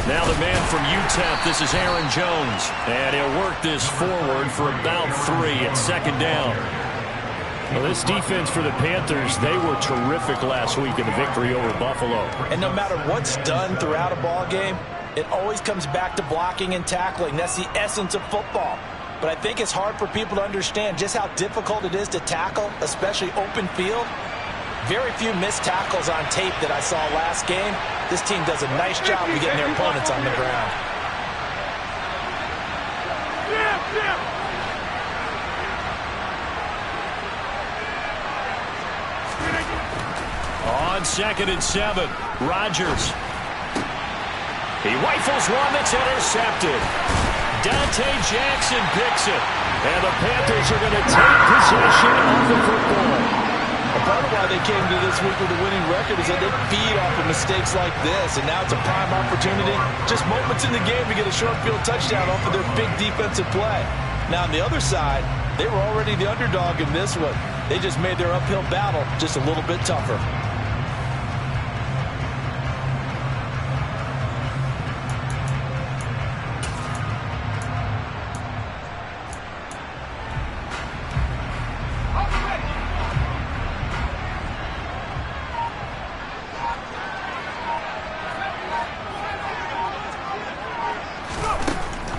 Now the man from UTEP, this is Aaron Jones. And he'll work this forward for about 3 at second down. Well, this defense for the Panthers, they were terrific last week in the victory over Buffalo. And no matter what's done throughout a ball game, it always comes back to blocking and tackling. That's the essence of football. But I think it's hard for people to understand just how difficult it is to tackle, especially open field. Very few missed tackles on tape that I saw last game. This team does a nice job of getting their opponents on the ground. On 2nd and 7, Rodgers. He rifles one that's intercepted. Dante Jackson picks it. And the Panthers are going to take possession of the football. A part of why they came to this week with a winning record is that they feed off of mistakes like this, and now it's a prime opportunity, just moments in the game to get a short field touchdown off of their big defensive play. Now on the other side, they were already the underdog in this one. They just made their uphill battle just a little bit tougher.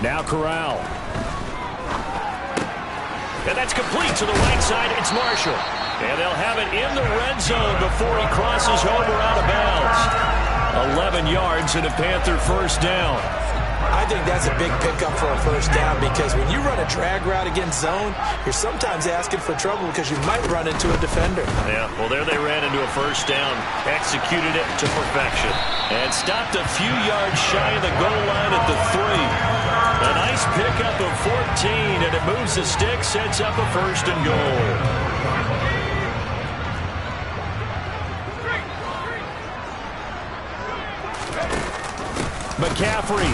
Now Corral. And that's complete to the right side. It's Marshall. And they'll have it in the red zone before he crosses over out of bounds. 11 yards and a Panther first down. I think that's a big pickup for a first down because when you run a drag route against zone, you're sometimes asking for trouble because you might run into a defender. Yeah, well, there they ran into a first down, executed it to perfection, and stopped a few yards shy of the goal line at the 3. A nice pickup of 14, and it moves the stick, sets up a first and goal. McCaffrey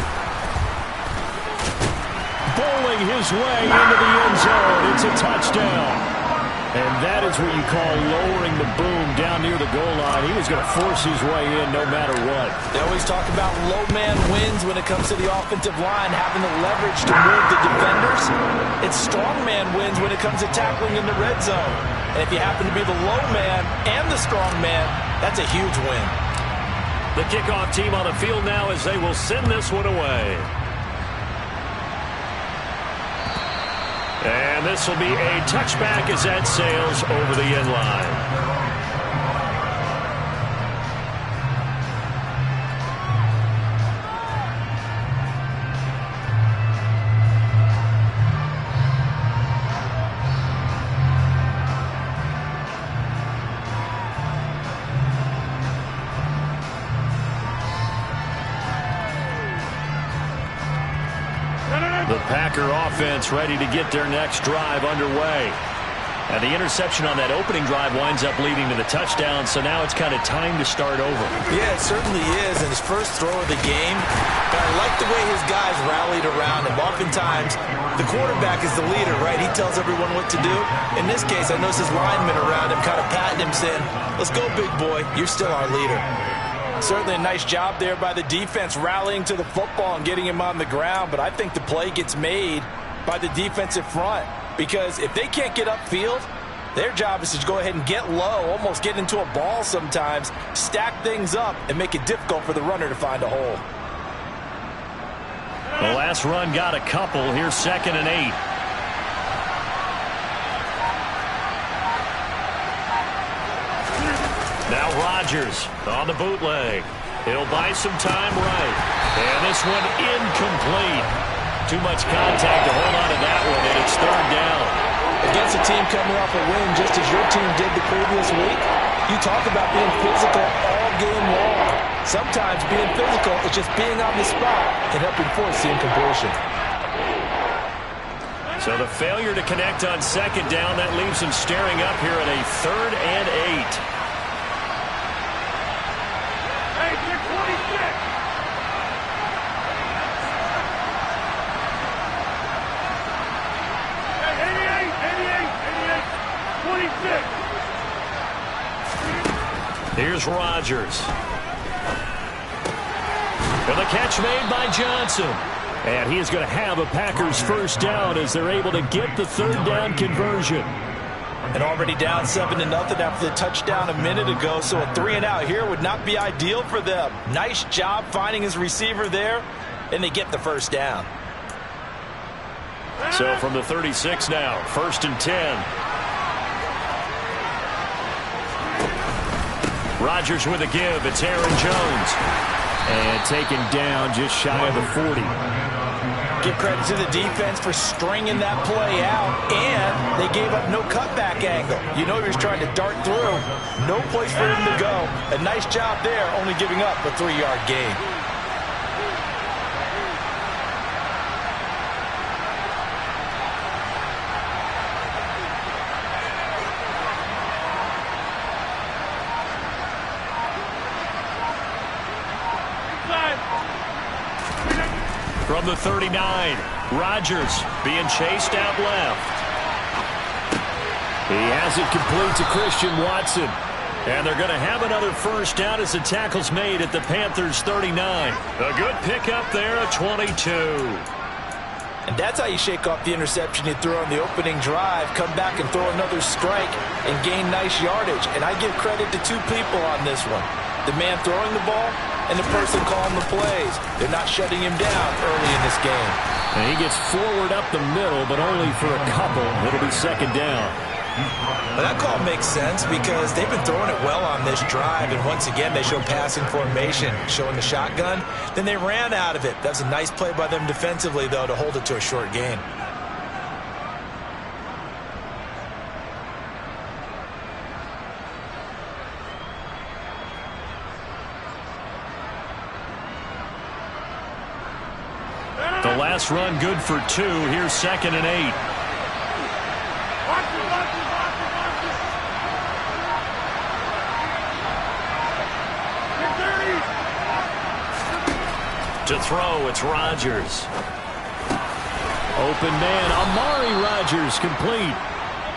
bowling his way into the end zone. It's a touchdown. And that is what you call lowering the boom down near the goal line. He was going to force his way in no matter what. They always talk about low man wins when it comes to the offensive line, having the leverage to move the defenders. It's strong man wins when it comes to tackling in the red zone. And if you happen to be the low man and the strong man, that's a huge win. The kickoff team on the field now as they will send this one away. And this will be a touchback as that sails over the end line. The Packer offense ready to get their next drive underway. And the interception on that opening drive winds up leading to the touchdown, so now it's kind of time to start over. Yeah, it certainly is, and his first throw of the game. But I like the way his guys rallied around him. Oftentimes, the quarterback is the leader, right? He tells everyone what to do. In this case, I noticed his linemen around him kind of patting him, saying, "Let's go, big boy. You're still our leader." Certainly a nice job there by the defense rallying to the football and getting him on the ground, but I think the play gets made by the defensive front because if they can't get upfield, their job is to go ahead and get low, almost get into a ball sometimes, stack things up, and make it difficult for the runner to find a hole. The last run got a couple. Here's 2nd and 8. Now Rodgers on the bootleg. He'll buy some time right. And this one incomplete. Too much contact to hold on to that one, and it's 3rd down. Against a team coming off a win just as your team did the previous week, you talk about being physical all game long. Sometimes being physical is just being on the spot and helping force the incompletion. So the failure to connect on 2nd down, that leaves him staring up here at a 3rd and 8. Here's Rodgers. And the catch made by Johnson. And he is going to have a Packers first down as they're able to get the third down conversion. And already down 7-0 after the touchdown a minute ago, so a 3-and-out here would not be ideal for them. Nice job finding his receiver there, and they get the first down. So from the 36 now, 1st and 10. Rodgers with a give. It's Aaron Jones. And taken down just shy of the 40. Give credit to the defense for stringing that play out, and they gave up no cutback angle. You know he was trying to dart through. No place for him to go. A nice job there, only giving up a 3-yard gain. From the 39, Rodgers being chased out left. He has it complete to Christian Watson. And they're going to have another first down as the tackle's made at the Panthers' 39. A good pickup there at 22. And that's how you shake off the interception you threw on the opening drive, come back and throw another strike and gain nice yardage. And I give credit to two people on this one. The man throwing the ball and the person calling the plays. They're not shutting him down early in this game. And he gets forward up the middle, but only for a couple. It'll be second down. Well, that call makes sense because they've been throwing it well on this drive, and once again they show passing formation, showing the shotgun. Then they ran out of it. That's a nice play by them defensively, though, to hold it to a short gain. The last run good for 2. Here's 2nd and 8. To throw, it's Rodgers. Open man, Amari Rodgers complete.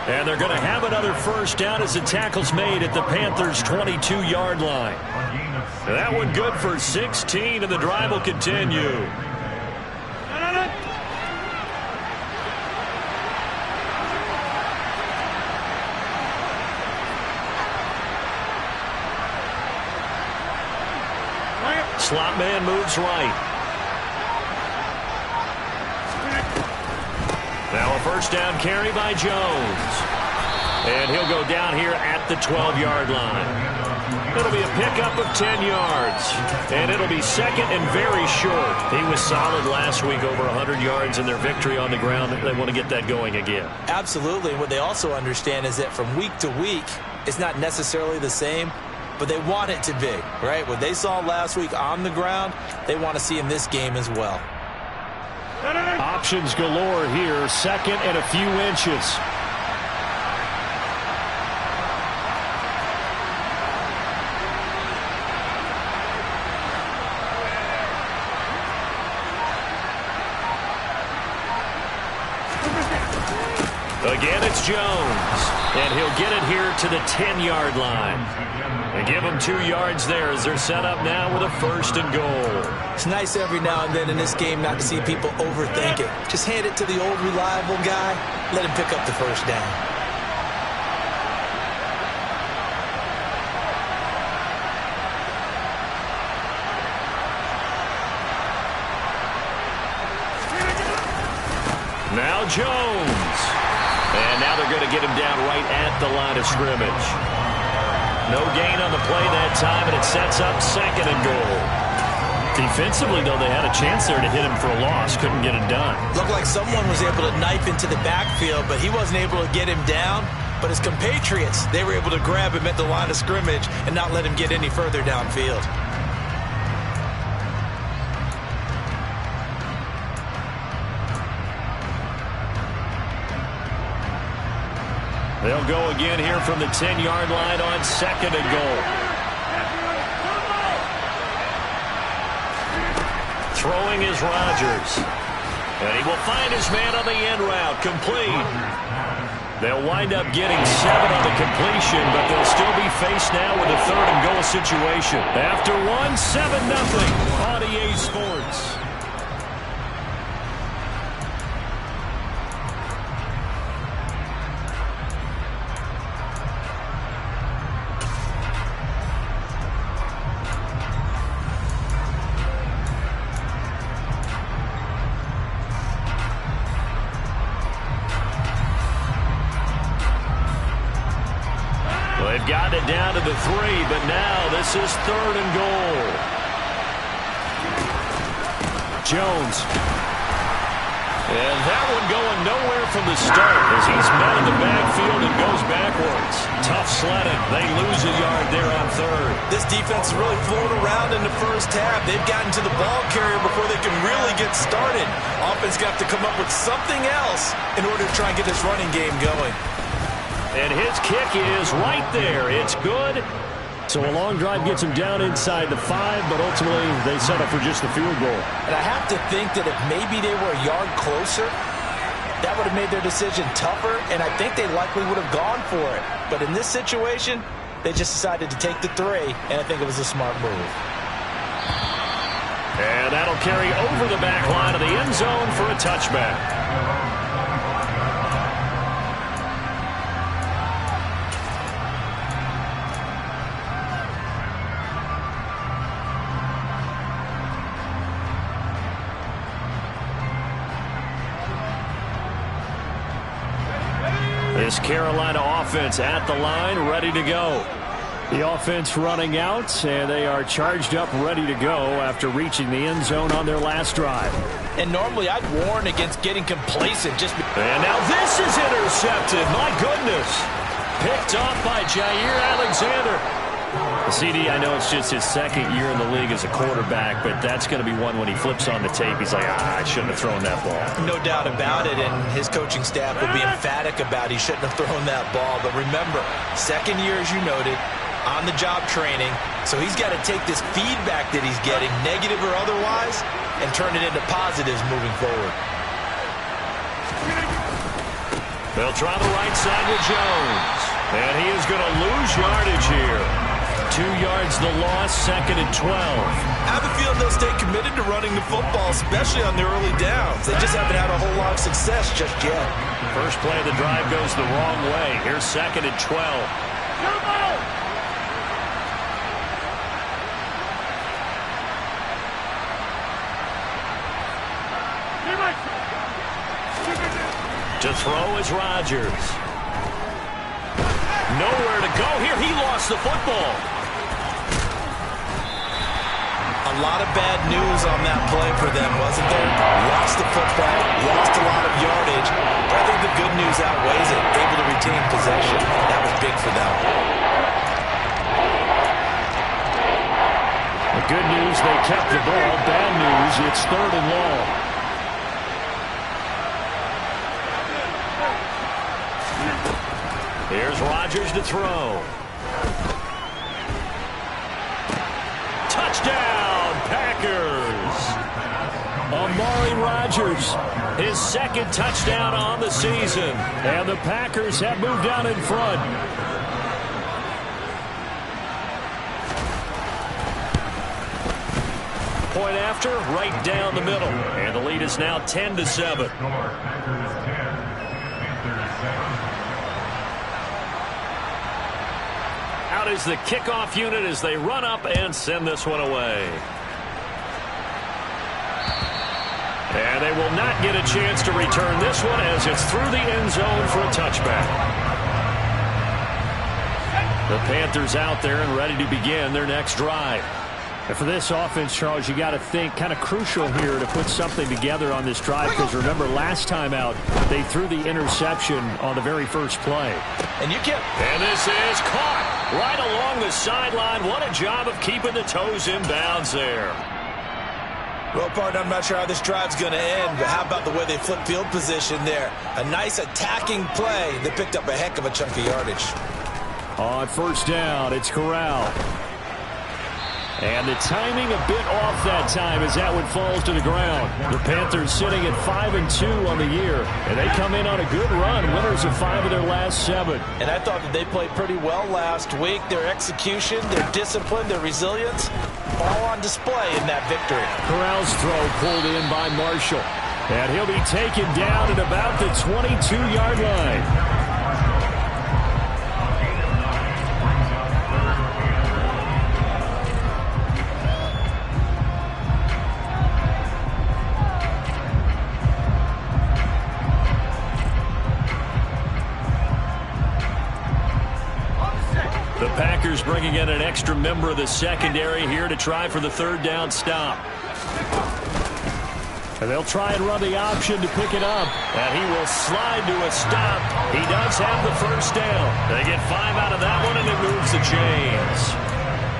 And they're going to have another first down as the tackle's made at the Panthers' 22-yard line. That one good for 16, and the drive will continue. Slot man moves right. Now a first down carry by Jones. And he'll go down here at the 12-yard line. It'll be a pickup of 10 yards. And it'll be second and very short. He was solid last week, over 100 yards in their victory on the ground. They want to get that going again. Absolutely. What they also understand is that from week to week, it's not necessarily the same, but they want it to be, right? What they saw last week on the ground, they want to see in this game as well. Options galore here, second and a few inches. Again, it's Jones. And he'll get it here to the 10-yard line. And give them 2 yards there as they're set up now with a 1st and goal. It's nice every now and then in this game not to see people overthink it. Just hand it to the old reliable guy. Let him pick up the first down. Now Jones. And now they're going to get him down right at the line of scrimmage. No gain on the play that time, and it sets up 2nd and goal. Defensively, though, they had a chance there to hit him for a loss. Couldn't get it done. Looked like someone was able to knife into the backfield, but he wasn't able to get him down. But his compatriots, they were able to grab him at the line of scrimmage and not let him get any further downfield. They'll go again here from the 10-yard line on 2nd and goal. Throwing is Rodgers. And he will find his man on the end route, complete. They'll wind up getting 7 on the completion, but they'll still be faced now with a 3rd and goal situation. After 7-0 on EA Sports. They've gotten it down to the 3, but now this is 3rd and goal. Jones. And that one going nowhere from the start as he's met in the backfield and goes backwards. Tough sledding. They lose a yard there on 3rd. This defense is really flown around in the first half. They've gotten to the ball carrier before they can really get started. Offense going to have to come up with something else in order to try and get this running game going. And his kick is right there. It's good. So a long drive gets him down inside the 5, but ultimately they settle for just the field goal. And I have to think that if maybe they were a yard closer, that would have made their decision tougher, and I think they likely would have gone for it. But in this situation, they just decided to take the 3, and I think it was a smart move. And that'll carry over the back line of the end zone for a touchback. This Carolina offense at the line, ready to go. The offense running out, and they are charged up, ready to go after reaching the end zone on their last drive. And normally I'd warn against getting complacent. And now this is intercepted. My goodness. Picked off by Jair Alexander. CD, I know it's just his 2nd year in the league as a quarterback, but that's going to be one when he flips on the tape. He's like, I shouldn't have thrown that ball. No doubt about it, and his coaching staff will be emphatic about he shouldn't have thrown that ball. But remember, 2nd year, as you noted, on-the-job training, so he's got to take this feedback that he's getting, negative or otherwise, and turn it into positives moving forward. They'll try the right side with Jones, and he is going to lose yardage here. 2 yards the loss, 2nd and 12. I have a feeling they'll stay committed to running the football, especially on the early downs. They just haven't had a whole lot of success just yet. First play of the drive goes the wrong way. Here's 2nd and 12. To throw is Rodgers. Nowhere to go here. He lost the football. A lot of bad news on that play for them, wasn't there? Lost the football, lost a lot of yardage. But I think the good news outweighs it. Able to retain possession. That was big for them. The good news, they kept the ball. Bad news, it's 3rd and long. Here's Rodgers to throw. Touchdown, Packers. Amari Rodgers, his 2nd touchdown on the season. And the Packers have moved down in front. Point after, right down the middle. And the lead is now 10-7. Out is the kickoff unit as they run up and send this one away. And they will not get a chance to return this one as it's through the end zone for a touchback. The Panthers out there and ready to begin their next drive. And for this offense, Charles, you got to think kind of crucial here to put something together on this drive, because remember last time out they threw the interception on the very first play. And this is caught right along the sideline. What a job of keeping the toes in bounds there. Well, partner, I'm not sure how this drive's going to end, but how about the way they flip field position there? A nice attacking play that picked up a heck of a chunk of yardage. On first down, it's Corral. And the timing a bit off that time as that one falls to the ground. The Panthers sitting at 5-2 on the year, and they come in on a good run, winners of 5 of their last 7. And I thought that they played pretty well last week. Their execution, their discipline, their resilience, all on display in that victory. Corral's throw pulled in by Marshall, and he'll be taken down at about the 22-yard line. The Packers bringing in an extra member of the secondary here to try for the 3rd down stop. And they'll try and run the option to pick it up. And he will slide to a stop. He does have the 1st down. They get 5 out of that one, and it moves the chains.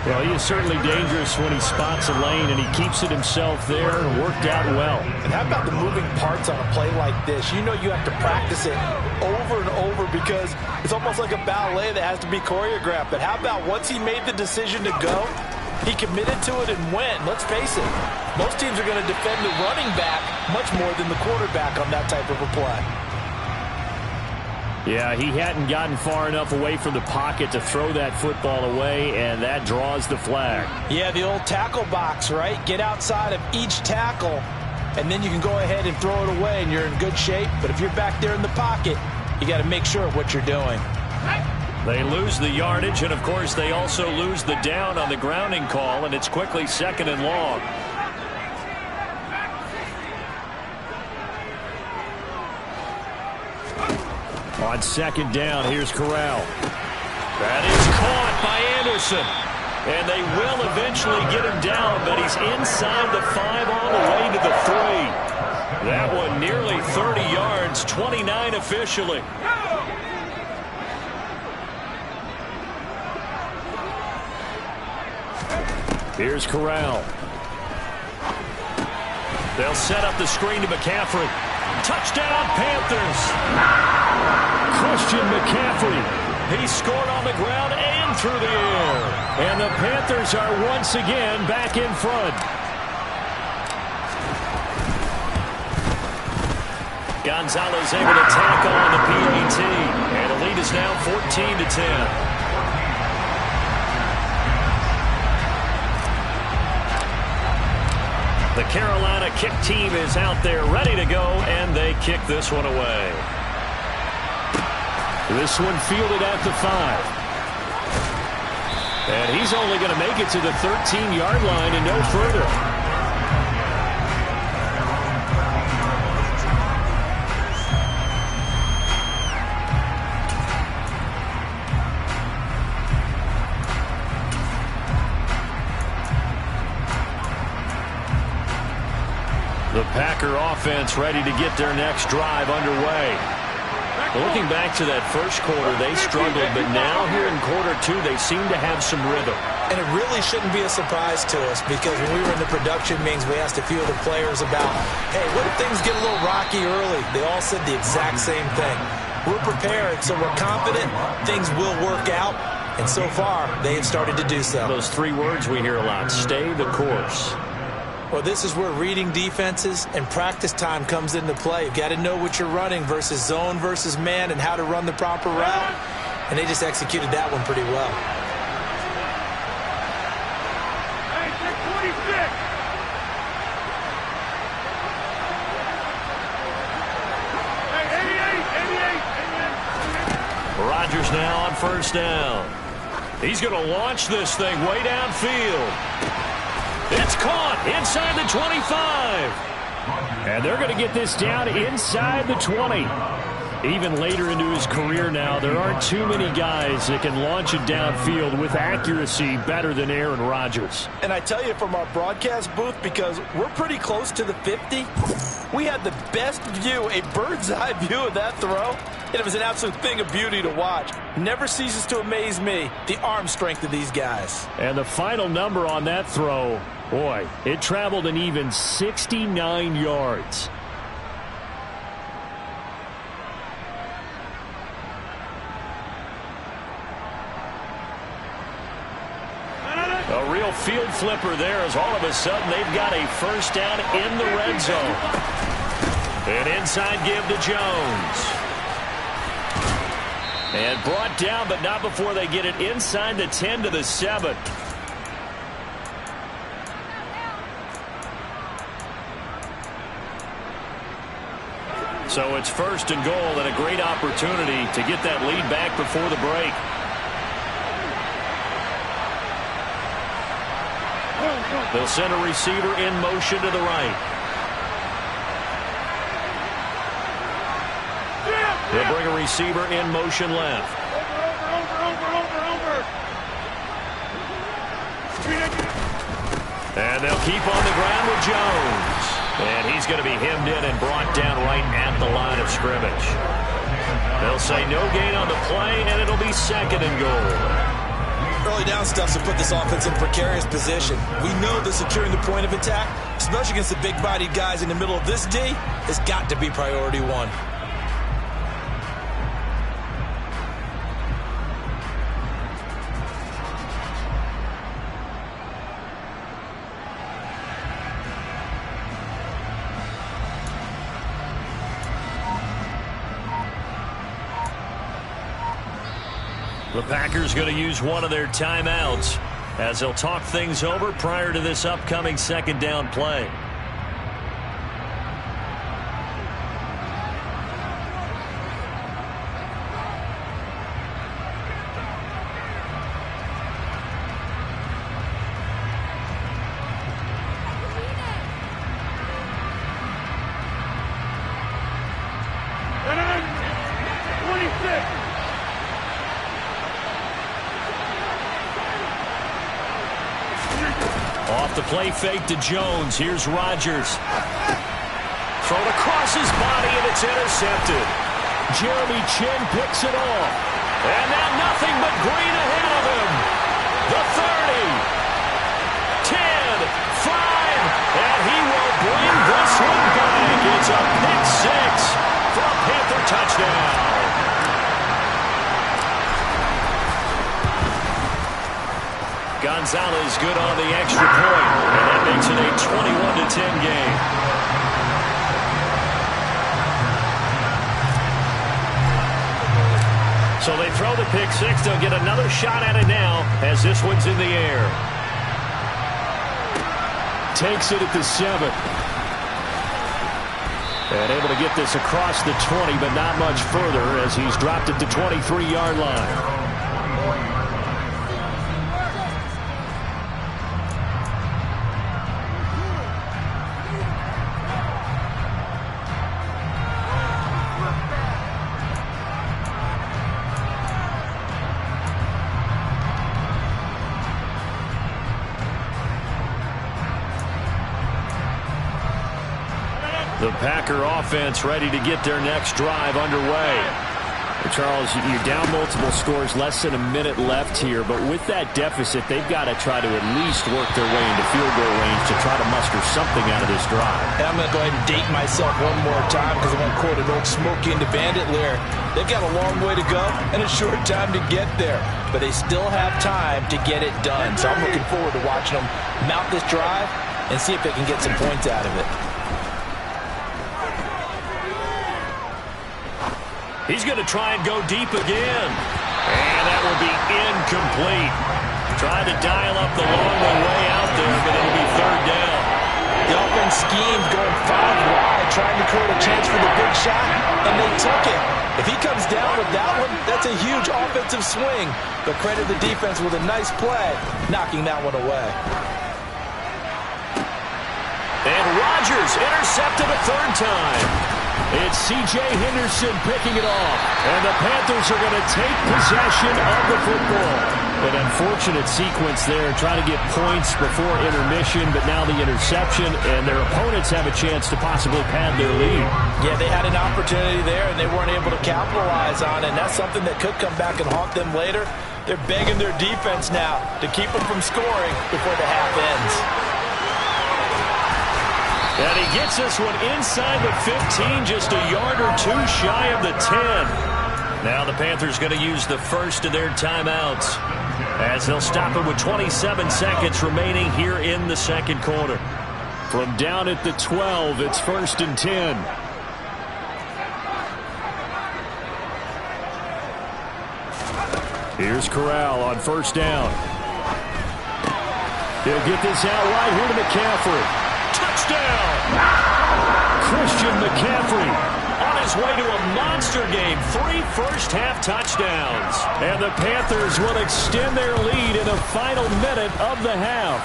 Well, he is certainly dangerous when he spots a lane, and he keeps it himself there and worked out well. And how about the moving parts on a play like this? You know you have to practice it over and over because it's almost like a ballet that has to be choreographed. But how about once he made the decision to go, he committed to it and went. Let's face it, most teams are going to defend the running back much more than the quarterback on that type of a play. Yeah, he hadn't gotten far enough away from the pocket to throw that football away, and that draws the flag. Yeah, the old tackle box, right? Get outside of each tackle, and then you can go ahead and throw it away, and you're in good shape. But if you're back there in the pocket, you got to make sure of what you're doing. They lose the yardage, and, of course, they also lose the down on the grounding call, and it's quickly 2nd and long. On 2nd down, here's Corral. That is caught by Anderson. And they will eventually get him down, but he's inside the 5 all the way to the 3. That one nearly 30 yards, 29 officially. Here's Corral. They'll set up the screen to McCaffrey. Touchdown, Panthers. Christian McCaffrey. He scored on the ground and through the air. And the Panthers are once again back in front. Gonzalez able to tack on the PAT. And the lead is now 14-10. The Carolina kick team is out there ready to go, and they kick this one away. This one fielded at the 5. And he's only going to make it to the 13-yard line and no further. The Packer offense ready to get their next drive underway. Looking back to that first quarter, they struggled, but now here in quarter 2, they seem to have some rhythm. And it really shouldn't be a surprise to us because when we were in the production meetings, we asked a few of the players about, hey, what if things get a little rocky early? They all said the exact same thing. We're prepared, so we're confident things will work out. And so far, they have started to do so. Those 3 words we hear a lot, stay the course. Well, this is where reading defenses and practice time comes into play. You've got to know what you're running versus zone versus man and how to run the proper route. And they just executed that one pretty well. Rodgers now on 1st down. He's going to launch this thing way downfield. It's caught inside the 25. And they're going to get this down inside the 20. Even later into his career now, there aren't too many guys that can launch it downfield with accuracy better than Aaron Rodgers. And I tell you from our broadcast booth, because we're pretty close to the 50, we had the best view, a bird's eye view of that throw. And it was an absolute thing of beauty to watch. Never ceases to amaze me, the arm strength of these guys. And the final number on that throw, boy, it traveled an even 69 yards. A real field flipper there as all of a sudden they've got a first down in the red zone. An inside give to Jones. And brought down, but not before they get it inside the 10 to the 7. So it's first and goal and a great opportunity to get that lead back before the break. They'll send a receiver in motion to the right. They'll bring a receiver in motion left. And they'll keep on the ground with Jones. And he's going to be hemmed in and brought down right at the line of scrimmage. They'll say no gain on the play, and it'll be second and goal. Early down stuff to put this offense in precarious position. We know that securing the point of attack, especially against the big-bodied guys in the middle of this D, has got to be priority one. The Packers going to use one of their timeouts as they'll talk things over prior to this upcoming second down play. Off the play fake to Jones. Here's Rodgers. Thrown across his body, and it's intercepted. Jeremy Chin picks it off. And now nothing but green ahead of him. The 30. 10. 5. And he will bring this one back. It's a pick six for a Panther touchdown. Gonzalez good on the extra point, and that makes it a 21-10 game. So they throw the pick six. They'll get another shot at it now as this one's in the air. Takes it at the 7. And able to get this across the 20, but not much further as he's dropped it to 23-yard line. The Packer offense ready to get their next drive underway. Charles, you're down multiple scores, less than a minute left here, but with that deficit, they've got to try to at least work their way into field goal range to try to muster something out of this drive. And I'm going to go ahead and date myself one more time because I'm going to quote an old Smokey and the Bandit lyric. They've got a long way to go and a short time to get there, but they still have time to get it done. So I'm looking forward to watching them mount this drive and see if they can get some points out of it. He's going to try and go deep again. And that will be incomplete. Trying to dial up the long way out there, but it'll be third down. The offense schemed going 5 wide, trying to create a chance for the big shot, and they took it. If he comes down with that one, that's a huge offensive swing. But credit the defense with a nice play, knocking that one away. And Rodgers intercepted a third time. It's C.J. Henderson picking it off. And the Panthers are going to take possession of the football. An unfortunate sequence there, trying to get points before intermission, but now the interception, and their opponents have a chance to possibly pad their lead. Yeah, they had an opportunity there, and they weren't able to capitalize on it, and that's something that could come back and haunt them later. They're begging their defense now to keep them from scoring before the half ends. And he gets this one inside the 15, just a yard or two shy of the 10. Now the Panthers going to use the first of their timeouts as they'll stop it with 27 seconds remaining here in the second quarter. From down at the 12, it's 1st and 10. Here's Corral on 1st down. He'll get this out right here to McCaffrey. Touchdown! Christian McCaffrey on his way to a monster game. 3 first-half touchdowns. And the Panthers will extend their lead in the final minute of the half.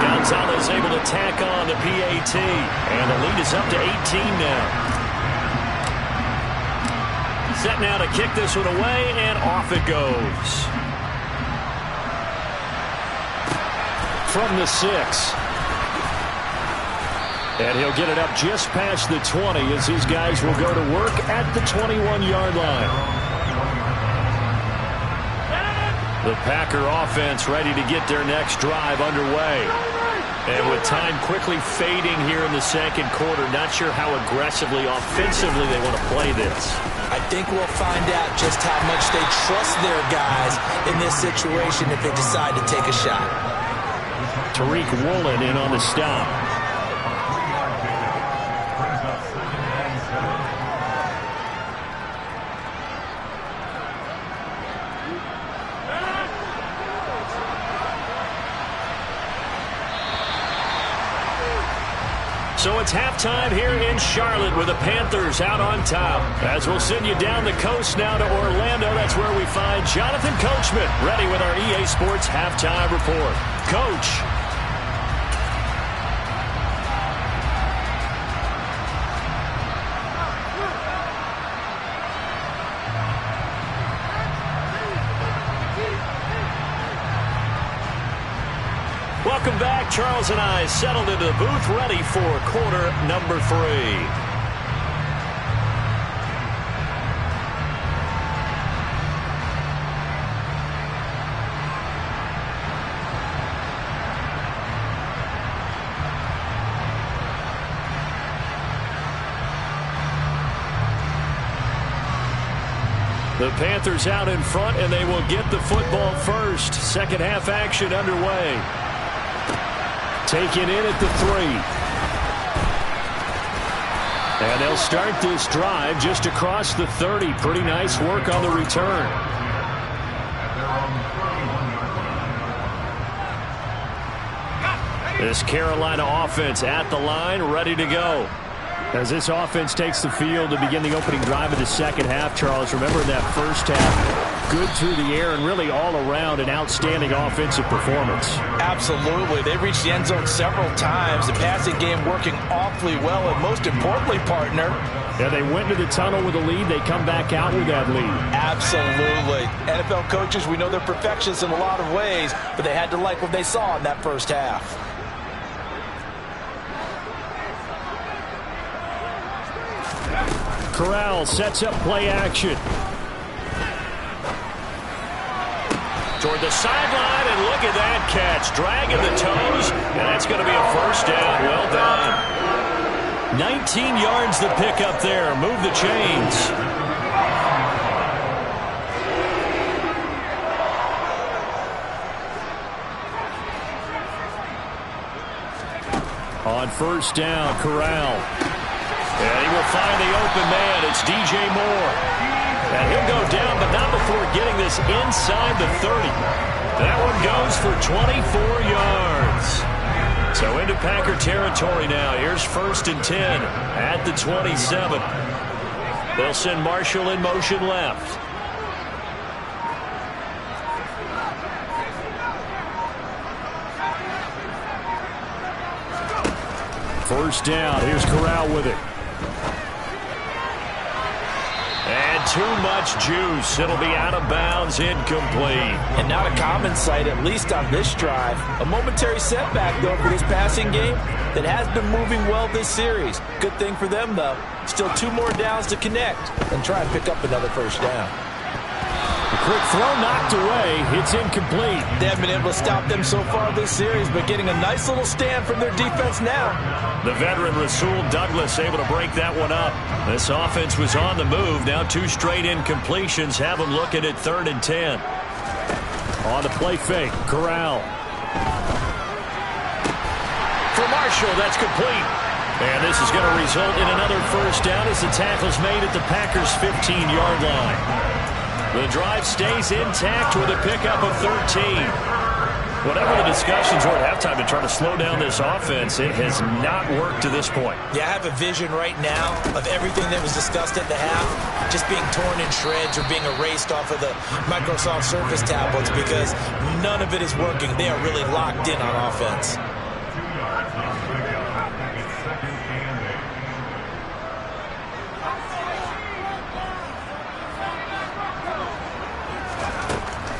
Gonzalez able to tack on the PAT. And the lead is up to 18 now. Set now to kick this one away, and off it goes. From the 6. And he'll get it up just past the 20 as his guys will go to work at the 21-yard line. The Packer offense ready to get their next drive underway. And with time quickly fading here in the second quarter, not sure how aggressively, offensively they want to play this. I think we'll find out just how much they trust their guys in this situation if they decide to take a shot. Tariq Woolen in on the stop. So it's halftime here in Charlotte with the Panthers out on top. As we'll send you down the coast now to Orlando, that's where we find Jonathan Coachman ready with our EA Sports halftime report. Coach. Welcome back. Charles and I settled into the booth ready for quarter number 3. The Panthers out in front, and they will get the football first. Second half action underway. Taken in at the 3. And they'll start this drive just across the 30. Pretty nice work on the return. This Carolina offense at the line, ready to go. As this offense takes the field to begin the opening drive of the second half, Charles, remember that first half, good through the air and really all around an outstanding offensive performance. Absolutely. They reached the end zone several times. The passing game working awfully well, and most importantly, partner. Yeah, they went to the tunnel with a lead. They come back out with that lead. Absolutely. NFL coaches, we know they're perfectionists in a lot of ways, but they had to like what they saw in that first half. Corral sets up play action. Toward the sideline, and look at that catch. Dragging the toes, and that's going to be a first down. Well done. 19 yards the pick up there. Move the chains. On first down, Corral. And he will find the open man. It's DJ Moore. And he'll go down, but not before getting this inside the 30. That one goes for 24 yards. So into Packer territory now. Here's 1st and 10 at the 27. They'll send Marshall in motion left. First down. Here's Corral with it. And too much juice. It'll be out of bounds, incomplete. And not a common sight, at least on this drive. A momentary setback, though, for this passing game that has been moving well this series. Good thing for them, though. Still 2 more downs to connect and try and pick up another first down. Quick throw knocked away. It's incomplete. They haven't been able to stop them so far this series, but getting a nice little stand from their defense now. The veteran Rasul Douglas able to break that one up. This offense was on the move. Now 2 straight incompletions have them looking at 3rd and 10. On the play fake, Corral. For Marshall, that's complete. And this is going to result in another first down as the tackle's made at the Packers' 15-yard line. The drive stays intact with a pickup of 13. Whatever the discussions were at halftime to try to slow down this offense, it has not worked to this point. Yeah, I have a vision right now of everything that was discussed at the half just being torn in shreds or being erased off of the Microsoft Surface tablets because none of it is working. They are really locked in on offense.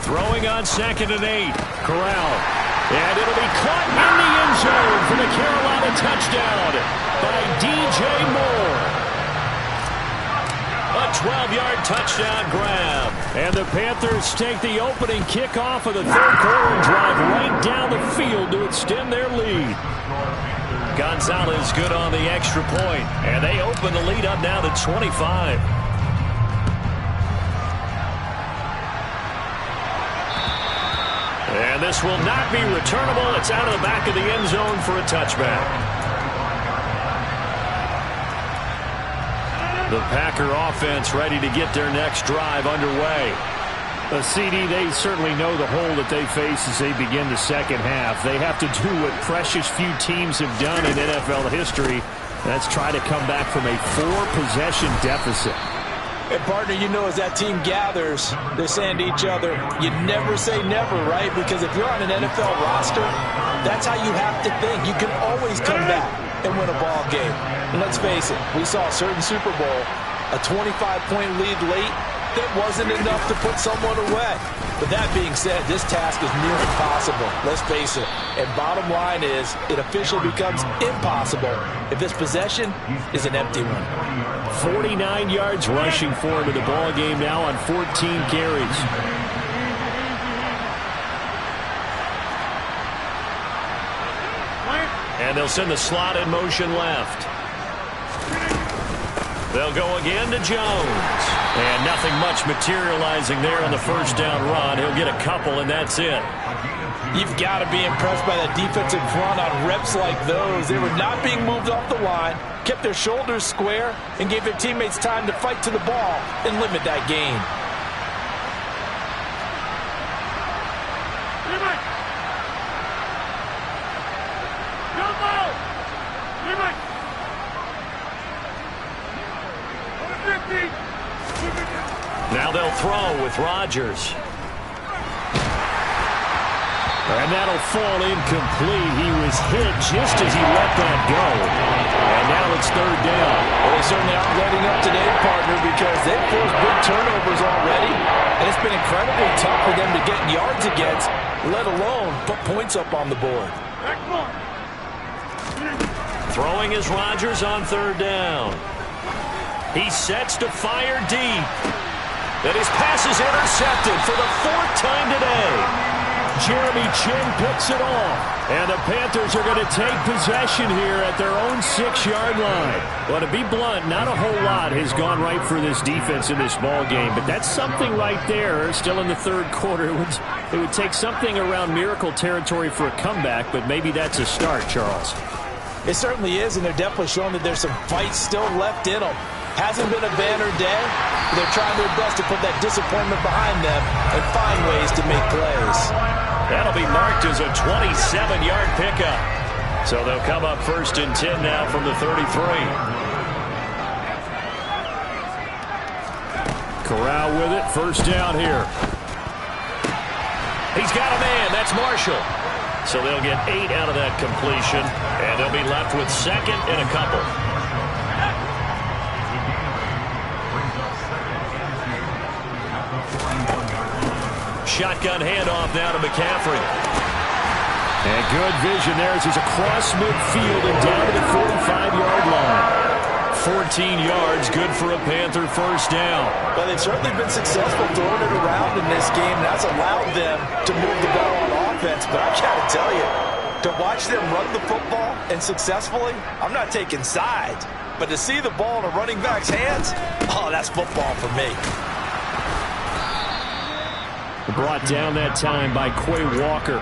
Throwing on 2nd and 8. Corral. And it'll be caught in the end zone for the Carolina touchdown by DJ Moore. A 12-yard touchdown grab. And the Panthers take the opening kickoff of the 3rd quarter and drive right down the field to extend their lead. Gonzalez good on the extra point. And they open the lead up now to 25. And this will not be returnable. It's out of the back of the end zone for a touchback. The Packer offense ready to get their next drive underway. The CD, they certainly know the hole that they face as they begin the second half. They have to do what precious few teams have done in NFL history. That's try to come back from a 4-possession deficit. And, partner, you know, as that team gathers, they're saying to each other, you never say never, right? Because if you're on an NFL roster, that's how you have to think. You can always come back and win a ball game. And let's face it, we saw a certain Super Bowl, a 25-point lead late, that wasn't enough to put someone away. But that being said, this task is near impossible. Let's face it. And bottom line is, it officially becomes impossible if this possession is an empty one. 49 yards rushing for him in the ball game now on 14 carries. And they'll send the slot in motion left. They'll go again to Jones. And nothing much materializing there on the first down run. He'll get a couple, and that's it. You've got to be impressed by that defensive front on reps like those. They were not being moved off the line, kept their shoulders square, and gave their teammates time to fight to the ball and limit that gain. Now they'll throw with Rodgers. And that'll fall incomplete. He was hit just as he let that go. And now it's 3rd down. Well, they certainly aren't letting up today, partner, because they've forced big turnovers already. And it's been incredibly tough for them to get yards against, let alone put points up on the board. Throwing is Rodgers on 3rd down. He sets to fire deep. And his pass is intercepted for the 4th time today. Jeremy Chin picks it off. And the Panthers are going to take possession here at their own 6-yard line. Well, to be blunt, not a whole lot has gone right for this defense in this ball game. But that's something right there, still in the 3rd quarter. It would take something around miracle territory for a comeback, but maybe that's a start, Charles. It certainly is, and they're definitely showing that there's some fight still left in them. Hasn't been a banner day. They're trying their best to put that disappointment behind them and find ways to make plays. That'll be marked as a 27-yard pickup. So they'll come up 1st and 10 now from the 33. Corral with it. 1st down here. He's got a man. That's Marshall. So they'll get 8 out of that completion, and they'll be left with 2nd and a couple. Shotgun handoff now to McCaffrey. And good vision there as he's across midfield and down to the 45-yard line. 14 yards, good for a Panther 1st down. Well, they've certainly been successful throwing it around in this game, and that's allowed them to move the ball on offense. But I got to tell you, to watch them run the football and successfully, I'm not taking sides. But to see the ball in a running back's hands, oh, that's football for me. Brought down that time by Quay Walker.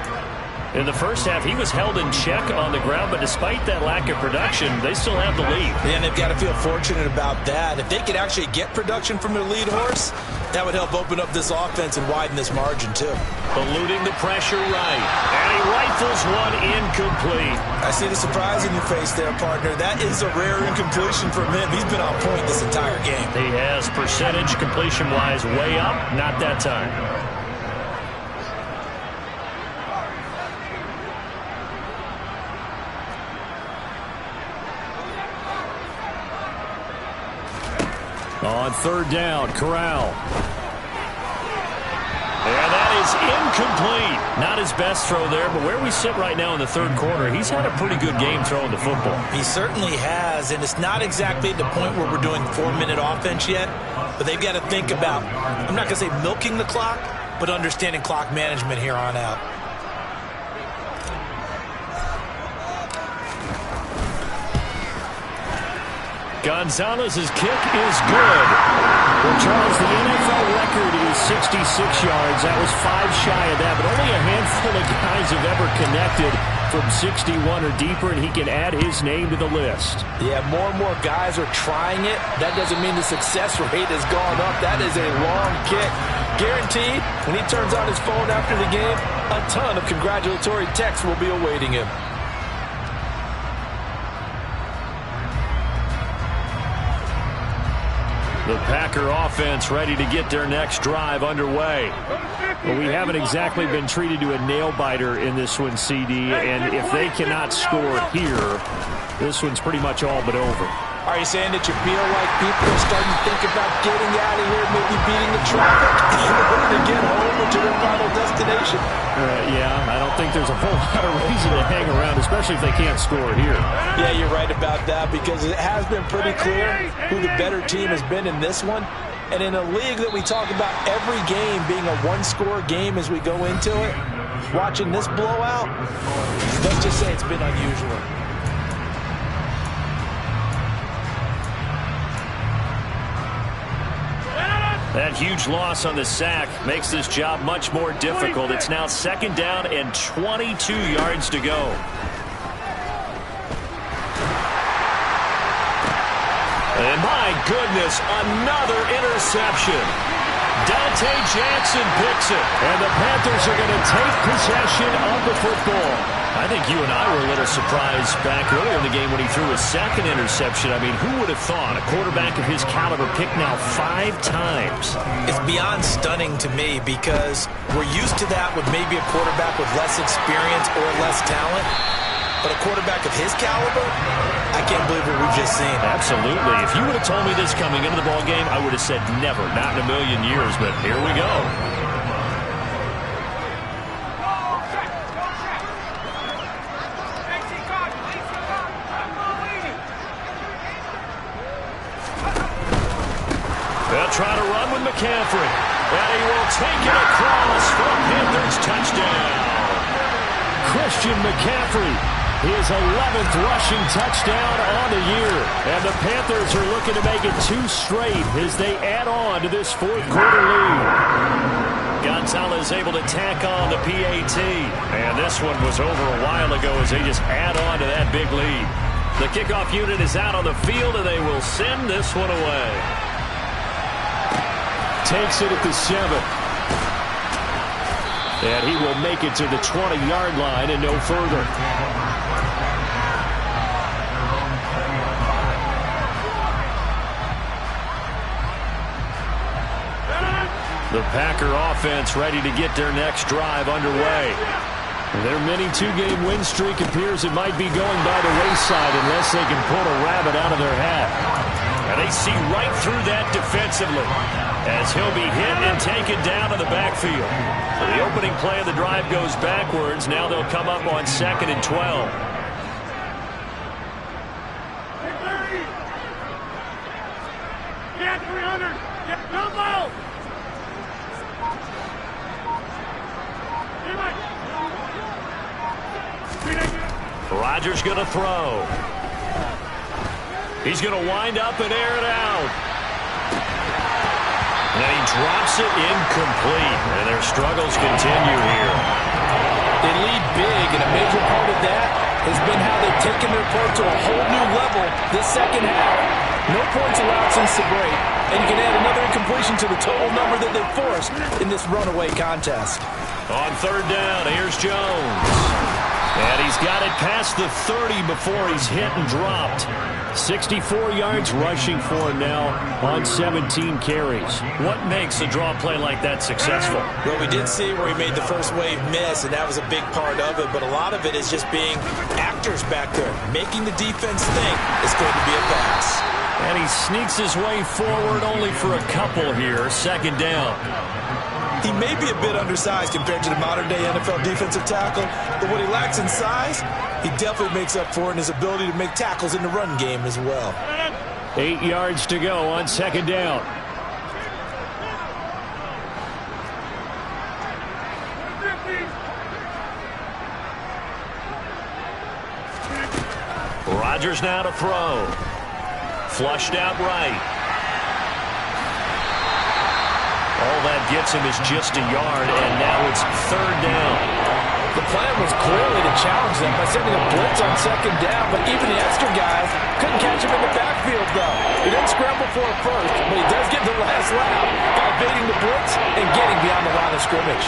In the first half, he was held in check on the ground, but despite that lack of production, they still have the lead. And they've got to feel fortunate about that. If they could actually get production from their lead horse, that would help open up this offense and widen this margin, too. Eluding the pressure right. And he rifles one incomplete. I see the surprise in your face there, partner. That is a rare incompletion from him. He's been on point this entire game. He has percentage completion-wise way up. Not that time. On third down, Corral. And that is incomplete. Not his best throw there, but where we sit right now in the third quarter, he's had a pretty good game throwing the football. He certainly has, and it's not exactly at the point where we're doing 4-minute offense yet, but they've got to think about, I'm not going to say milking the clock, but understanding clock management here on out. Gonzalez's kick is good. Well, Charles, the NFL record is 66 yards. That was 5 shy of that, but only a handful of guys have ever connected from 61 or deeper, and he can add his name to the list. Yeah, more and more guys are trying it. That doesn't mean the success rate has gone up. That is a long kick. Guaranteed, when he turns on his phone after the game, a ton of congratulatory texts will be awaiting him. The Packer offense ready to get their next drive underway. Well, we haven't exactly been treated to a nail-biter in this one, CD, and if they cannot score here, this one's pretty much all but over. Are you saying that you feel like people are starting to think about getting out of here, maybe beating the traffic in order to get home or to their final destination? Yeah, I don't think there's a whole lot of reason to hang around, especially if they can't score here. Yeah, you're right about that, because it has been pretty clear who the better team has been in this one. And in a league that we talk about every game being a one-score game as we go into it, watching this blowout, let's just say it's been unusual. That huge loss on the sack makes this job much more difficult. It's now second down and 22 yards to go. And my goodness, another interception. Dante Jackson picks it. And the Panthers are going to take possession of the football. I think you and I were a little surprised back earlier in the game when he threw his second interception. I mean, who would have thought a quarterback of his caliber picked now 5 times? It's beyond stunning to me, because we're used to that with maybe a quarterback with less experience or less talent. But a quarterback of his caliber, I can't believe what we've just seen. Absolutely. If you would have told me this coming into the ballgame, I would have said never, not in a million years. But here we go. They'll try to run with McCaffrey. And he will take it across for a Panthers touchdown. Christian McCaffrey, his 11th rushing touchdown on the year. And the Panthers are looking to make it 2 straight as they add on to this fourth quarter lead. Gonzalez able to tack on the PAT. And this one was over a while ago as they just add on to that big lead. The kickoff unit is out on the field, and they will send this one away. Takes it at the 7. And he will make it to the 20-yard line and no further. The Packer offense ready to get their next drive underway. Their mini 2-game win streak appears it might be going by the wayside unless they can pull a rabbit out of their hat. And they see right through that defensively as he'll be hit and taken down in the backfield. So the opening play of the drive goes backwards. Now they'll come up on 2nd and 12. Get 300! Get no ball! Rodgers going to throw. He's going to wind up and air it out. And he drops it incomplete. And their struggles continue here. They lead big, and a major part of that has been how they've taken their play to a whole new level this second half. No points allowed since the break, and you can add another incompletion to the total number that they forced in this runaway contest. On third down, here's Jones. And he's got it past the 30 before he's hit and dropped. 64 yards rushing for him now on 17 carries. What makes a draw play like that successful? Well, we did see where he made the first wave miss, and that was a big part of it. But a lot of it is just being actors back there, making the defense think it's going to be a pass. And he sneaks his way forward only for a couple here. Second down. He may be a bit undersized compared to the modern-day NFL defensive tackle, but what he lacks in size, he definitely makes up for in his ability to make tackles in the run game as well. 8 yards to go on second down. Rodgers now to throw. Flushed out right. All that gets him is just a yard, and now it's third down. The plan was clearly to challenge them by sending a blitz on second down, but even the extra guys couldn't catch him in the backfield, though. He didn't scramble for a first, but he does get the last lap by evading the blitz and getting beyond the line of scrimmage.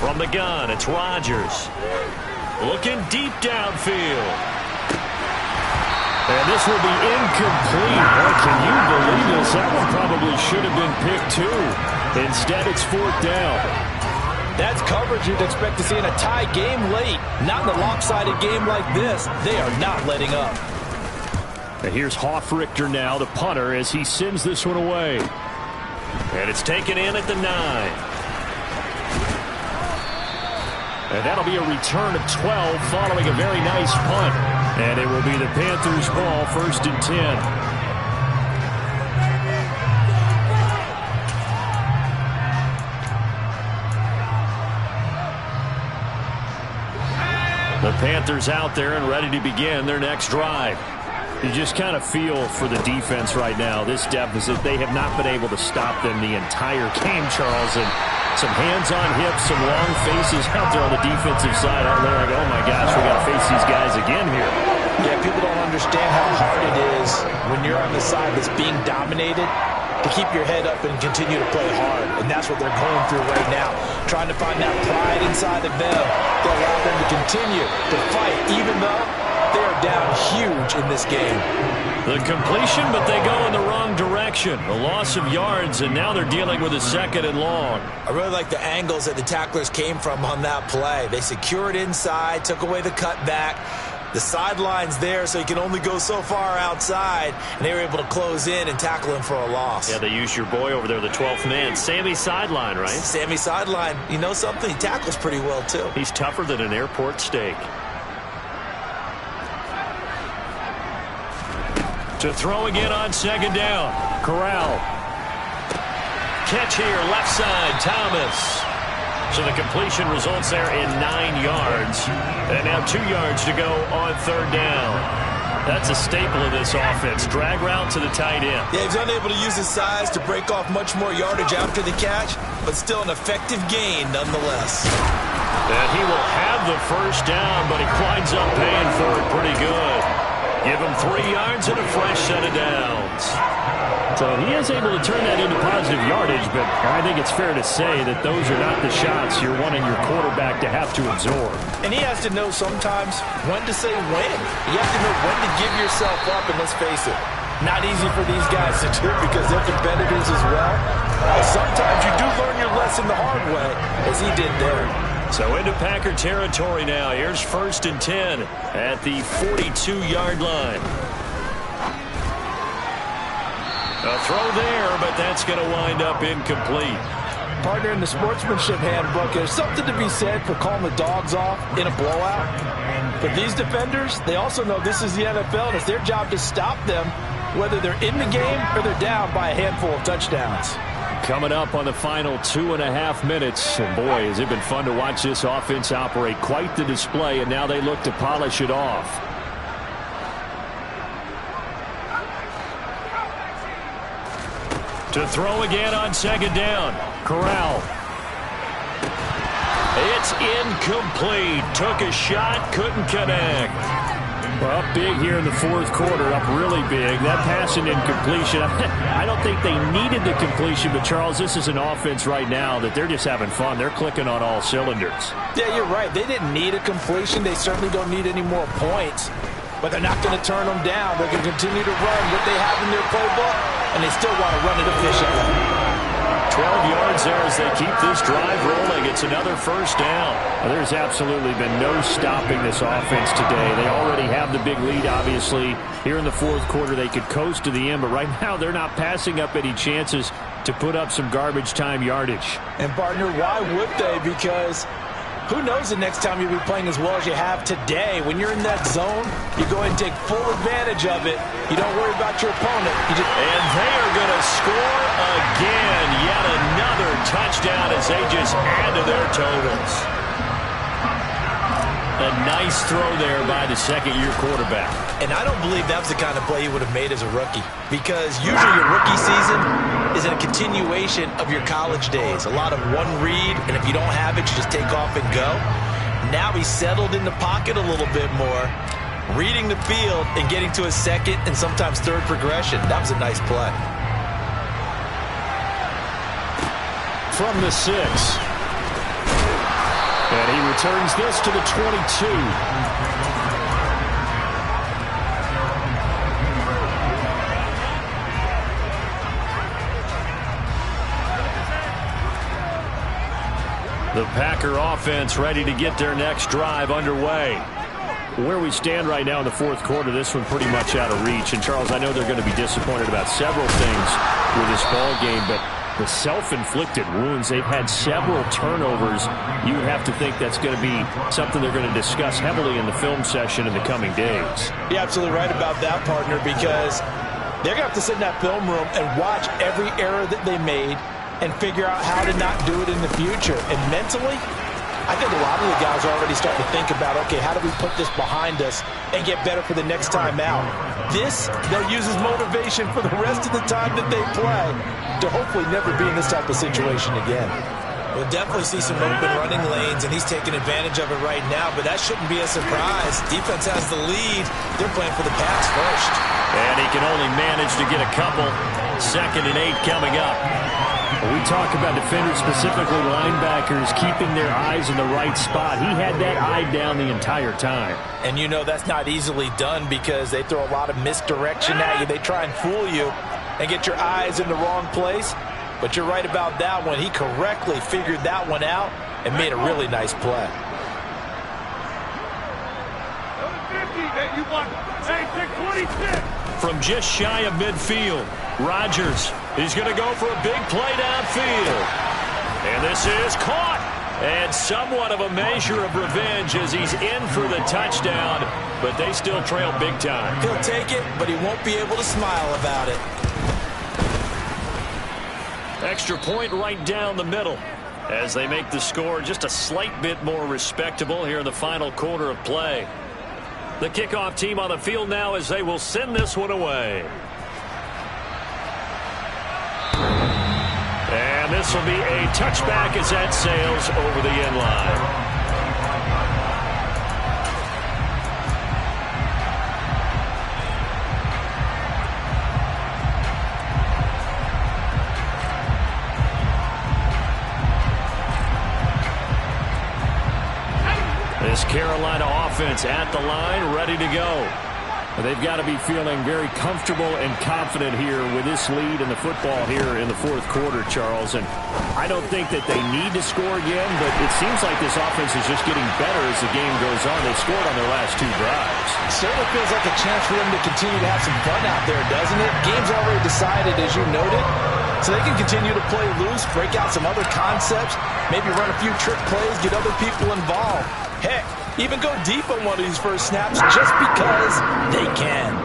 From the gun, it's Rodgers. Looking deep downfield. And this will be incomplete. Boy, can you believe this? That one probably should have been picked too. Instead, it's fourth down. That's coverage you'd expect to see in a tie game late. Not in a lopsided game like this. They are not letting up. And here's Hofrichter now, the punter, as he sends this one away. And it's taken in at the 9. And that'll be a return of 12 following a very nice punt. And it will be the Panthers' ball, first and 10. The Panthers out there and ready to begin their next drive. You just kind of feel for the defense right now. This deficit, they have not been able to stop them the entire game, Charles. And some hands on hips, some long faces out there on the defensive side. Out there like, oh my gosh, we got to face these guys again here. Yeah, people don't understand how hard it is when you're on the side that's being dominated to keep your head up and continue to play hard. And that's what they're going through right now. Trying to find that pride inside of them to allow them to continue to fight, even though they are down huge in this game. The completion, but they go in the wrong direction. A loss of yards, and now they're dealing with a second and long. I really like the angles that the tacklers came from on that play. They secured inside, took away the cutback. The sideline's there, so you can only go so far outside, and they were able to close in and tackle him for a loss. Yeah, they used your boy over there, the 12th man, Sammy Sideline, right? Sammy Sideline. You know something? He tackles pretty well, too. He's tougher than an airport steak. To throw again on second down. Corral. Catch here, left side, Thomas. So the completion results there in 9 yards. And now 2 yards to go on third down. That's a staple of this offense. Drag route to the tight end. Yeah, he's unable to use his size to break off much more yardage after the catch, but still an effective gain nonetheless. And he will have the first down, but he winds up paying for it pretty good. Give him 3 yards and a fresh set of downs. So he is able to turn that into positive yardage, but I think it's fair to say that those are not the shots you're wanting your quarterback to have to absorb. And he has to know sometimes when to say when. You have to know when to give yourself up, and let's face it, not easy for these guys to do because they're competitors as well. But sometimes you do learn your lesson the hard way, as he did there. So into Packer territory now. Here's first and 10 at the 42-yard line. A throw there, but that's going to wind up incomplete. Partner, in the sportsmanship handbook, there's something to be said for calling the dogs off in a blowout. But these defenders, they also know this is the NFL, and it's their job to stop them, whether they're in the game or they're down by a handful of touchdowns. Coming up on the final 2.5 minutes, and boy, has it been fun to watch this offense operate. Quite the display, and now they look to polish it off. To throw again on second down. Corral. It's incomplete. Took a shot, couldn't connect. Well, up big here in the fourth quarter, up really big. That passing incompletion, I don't think they needed the completion, but Charles, this is an offense right now that they're just having fun. They're clicking on all cylinders. Yeah, you're right. They didn't need a completion. They certainly don't need any more points, but they're not going to turn them down. They're going to continue to run what they have in their playbook, and they still want to run it efficiently. 12 yards there as they keep this drive rolling. It's another first down. Well, there's absolutely been no stopping this offense today. They already have the big lead, obviously. Here in the fourth quarter, they could coast to the end, but right now they're not passing up any chances to put up some garbage time yardage. And, partner, why would they? Because who knows the next time you'll be playing as well as you have today. When you're in that zone, you go ahead and take full advantage of it. You don't worry about your opponent. And they are going to score again. Yet another touchdown as they just add to their totals. A nice throw there by the second-year quarterback. And I don't believe that was the kind of play he would have made as a rookie, because usually your rookie season is a continuation of your college days. A lot of one read, and if you don't have it, you just take off and go. Now he's settled in the pocket a little bit more, reading the field and getting to a second and sometimes third progression. That was a nice play. From the 6. And he returns this to the 22. The Packer offense ready to get their next drive underway. Where we stand right now in the fourth quarter, this one pretty much out of reach. And, Charles, I know they're going to be disappointed about several things with this ball game, but the self-inflicted wounds, they've had several turnovers. You have to think that's going to be something they're going to discuss heavily in the film session in the coming days. You're absolutely right about that, partner, because they're going to have to sit in that film room and watch every error that they made and figure out how to not do it in the future. And mentally, I think a lot of the guys are already starting to think about, okay, how do we put this behind us and get better for the next time out? This, they'll use as motivation for the rest of the time that they play to hopefully never be in this type of situation again. We'll definitely see some open running lanes, and he's taking advantage of it right now, but that shouldn't be a surprise. Defense has the lead. They're playing for the pass first. And he can only manage to get a couple. 2nd and 8 coming up. We talk about defenders, specifically linebackers, keeping their eyes in the right spot. He had that eye down the entire time. And you know that's not easily done because they throw a lot of misdirection at you. They try and fool you and get your eyes in the wrong place. But you're right about that one. He correctly figured that one out and made a really nice play. From just shy of midfield, Rodgers, he's going to go for a big play downfield. And this is caught. And somewhat of a measure of revenge as he's in for the touchdown, but they still trail big time. He'll take it, but he won't be able to smile about it. Extra point right down the middle as they make the score just a slight bit more respectable here in the final quarter of play. The kickoff team on the field now as they will send this one away. And this will be a touchback as that sails over the end line. This Carolina offense at the line, ready to go. They've got to be feeling very comfortable and confident here with this lead in the football here in the fourth quarter, Charles. And I don't think that they need to score again, but it seems like this offense is just getting better as the game goes on. They've scored on their last 2 drives. It certainly feels like a chance for them to continue to have some fun out there, doesn't it? Game's already decided, as you noted. So they can continue to play loose, break out some other concepts, maybe run a few trick plays, get other people involved. Heck, even go deep on one of these first snaps just because they can.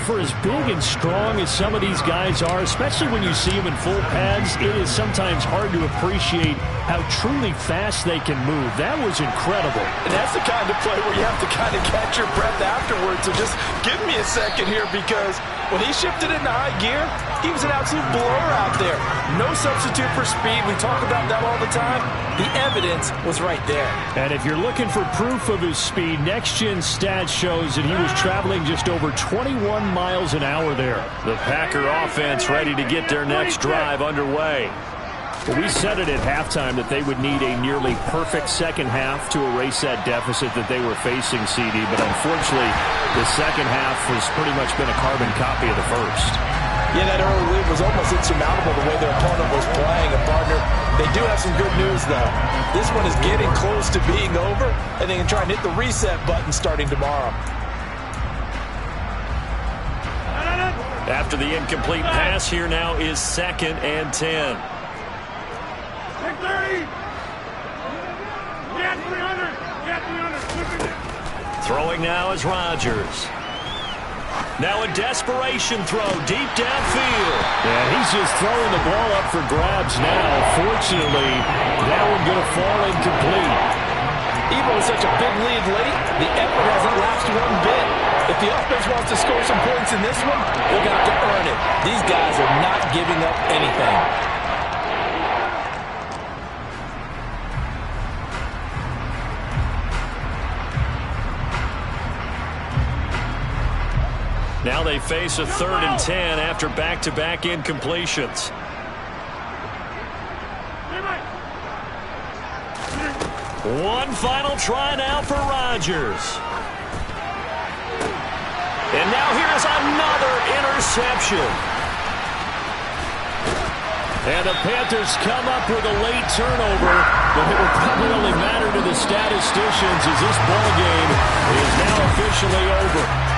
For as big and strong as some of these guys are, especially when you see them in full pads, it is sometimes hard to appreciate how truly fast they can move. That was incredible. And that's the kind of play where you have to kind of catch your breath afterwards. So just give me a second here, because when he shifted into high gear, he was an absolute blur out there. No substitute for speed. We talk about that all the time. The evidence was right there. And if you're looking for proof of his speed, Next Gen Stats shows that he was traveling just over 21 miles an hour there. The Packer offense ready to get their next drive underway. Well, we said it at halftime that they would need a nearly perfect second half to erase that deficit that they were facing, CD. But unfortunately, the second half has pretty much been a carbon copy of the first. Yeah, that early lead was almost insurmountable the way their opponent was playing. And, partner, they do have some good news, though. This one is getting close to being over, and they can try and hit the reset button starting tomorrow. After the incomplete pass, here now is 2nd and 10. Throwing now is Rodgers. Now a desperation throw deep downfield. Yeah, he's just throwing the ball up for grabs now. Fortunately, that one going to fall incomplete. Even with such a big lead late, the effort hasn't lasted one bit. If the offense wants to score some points in this one, they're going to have to earn it. These guys are not giving up anything. Now they face a 3rd and 10 after back-to-back incompletions. One final try now for Rodgers. And now here's another interception. And the Panthers come up with a late turnover, but it will probably only matter to the statisticians as this ball game is now officially over.